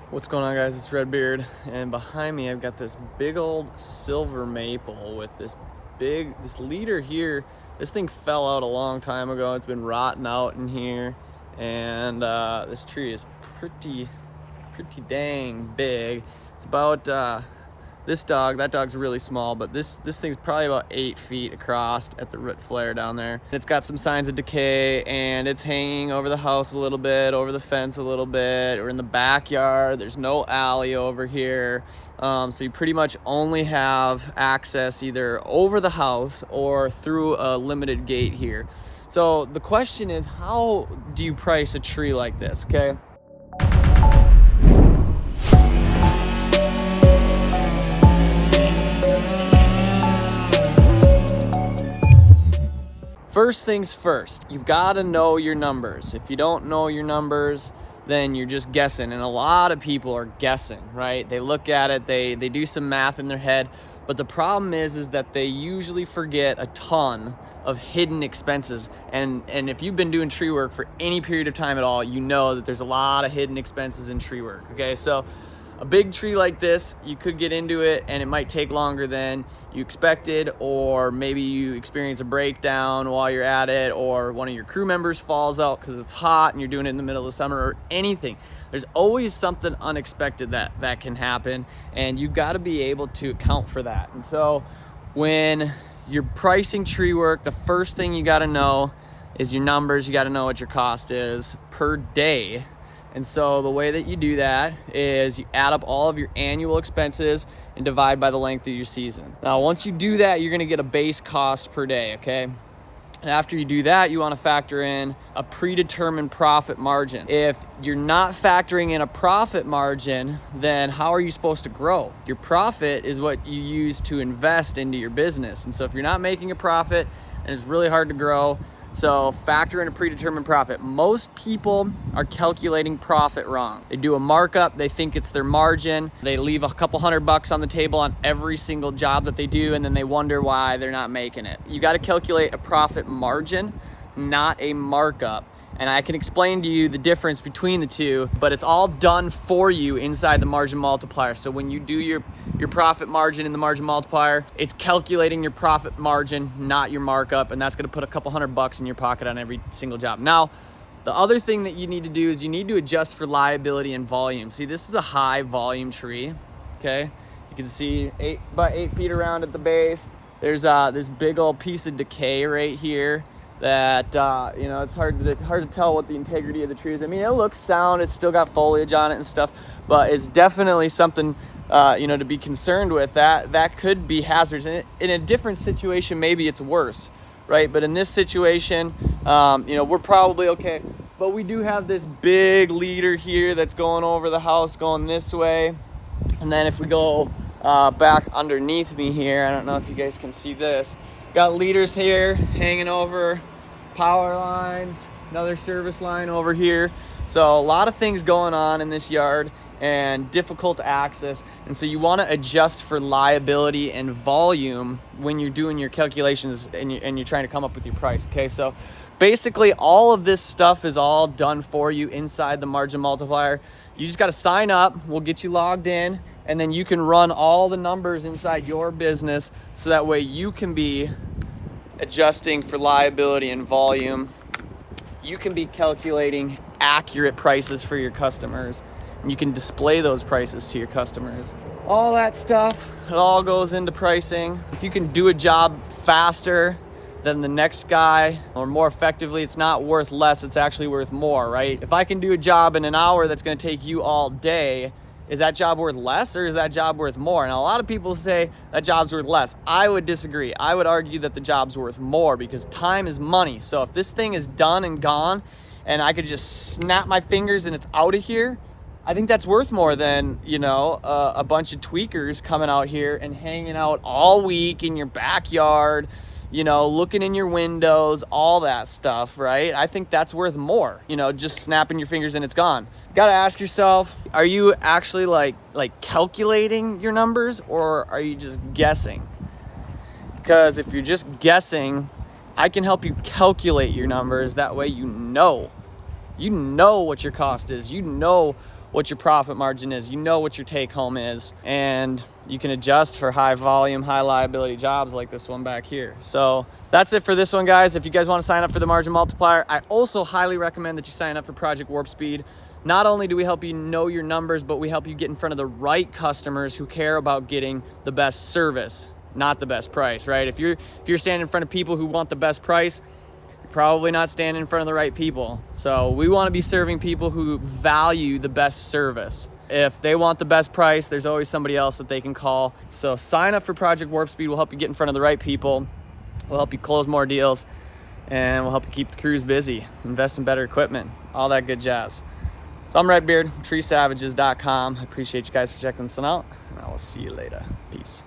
What's going on, guys? It's Redbeard, and behind me I've got this big old silver maple with this leader here. This thing fell out a long time ago. It's been rotting out in here, and this tree is pretty dang big. It's about that dog's really small, but this thing's probably about 8 feet across at the root flare down there. It's got some signs of decay, and it's hanging over the house a little bit, over the fence a little bit, or in the backyard. There's no alley over here, so you pretty much only have access either over the house or through a limited gate here. So the question is, how do you price a tree like this? Okay. First things first, you've got to know your numbers. If you don't know your numbers, then you're just guessing. And a lot of people are guessing, right? They look at it, they do some math in their head, but the problem is that they usually forget a ton of hidden expenses. And if you've been doing tree work for any period of time at all, you know that there's a lot of hidden expenses in tree work, okay? So a big tree like this, you could get into it and it might take longer than you expected, or maybe you experience a breakdown while you're at it, or one of your crew members falls out because it's hot and you're doing it in the middle of the summer, or anything. There's always something unexpected that can happen, and you've got to be able to account for that. And so when you're pricing tree work, the first thing you got to know is your numbers. You got to know what your cost is per day. And so the way that you do that is you add up all of your annual expenses and divide by the length of your season. Now, once you do that, you're going to get a base cost per day, okay? And after you do that, you want to factor in a predetermined profit margin. If you're not factoring in a profit margin, then how are you supposed to grow? Your profit is what you use to invest into your business. And so if you're not making a profit, and it's really hard to grow, so factor in a predetermined profit. Most people are calculating profit wrong. They do a markup, they think it's their margin, they leave a couple $100 on the table on every single job that they do, and then they wonder why they're not making it. You got to calculate a profit margin, not a markup. And I can explain to you the difference between the two, but it's all done for you inside the margin multiplier. So when you do your profit margin in the margin multiplier, it's calculating your profit margin, not your markup, and that's gonna put a couple $100 in your pocket on every single job. Now, the other thing that you need to do is you need to adjust for liability and volume. See, this is a high volume tree, okay? You can see about 8 feet around at the base. There's this big old piece of decay right here that it's hard to tell what the integrity of the tree is. I mean, it looks sound, it's still got foliage on it and stuff, but it's definitely something to be concerned with. That could be hazardous. And in a different situation, maybe it's worse, right? But in this situation, we're probably okay. But we do have this big leader here that's going over the house, going this way. And then if we go back underneath me here, I don't know if you guys can see this. Got leaders here hanging over power lines, another service line over here. So a lot of things going on in this yard and difficult to access. And so you want to adjust for liability and volume when you're doing your calculations and you're trying to come up with your price. Okay, so basically all of this stuff is all done for you inside the margin multiplier. You just got to sign up. We'll get you logged in, and then you can run all the numbers inside your business, so that way you can be adjusting for liability and volume. You can be calculating accurate prices for your customers, and you can display those prices to your customers. All that stuff, it all goes into pricing. If you can do a job faster than the next guy, or more effectively, it's not worth less, it's actually worth more, right? If I can do a job in an hour that's going to take you all day, is that job worth less, or is that job worth more? And a lot of people say that job's worth less. I would disagree. I would argue that the job's worth more, because time is money. So if this thing is done and gone and I could just snap my fingers and it's out of here, I think that's worth more than, a bunch of tweakers coming out here and hanging out all week in your backyard, looking in your windows, all that stuff, right? I think that's worth more, just snapping your fingers and it's gone. Got to ask yourself, are you actually like calculating your numbers, or are you just guessing? Because if you're just guessing, I can help you calculate your numbers. That way you know what your cost is. You know what your profit margin is. You know what your take home is, and you can adjust for high volume, high liability jobs like this one back here. So that's it for this one, guys. If you guys want to sign up for the Margin Multiplier, I also highly recommend that you sign up for Project Warp Speed. Not only do we help you know your numbers, but we help you get in front of the right customers who care about getting the best service, not the best price, right? If you're standing in front of people who want the best price, you're probably not standing in front of the right people. So we want to be serving people who value the best service. If they want the best price, there's always somebody else that they can call. So sign up for Project Warp Speed. We'll help you get in front of the right people. We'll help you close more deals, and we'll help you keep the crews busy, invest in better equipment, all that good jazz. So I'm Redbeard, treesavages.com. I appreciate you guys for checking this one out, and I will see you later. Peace.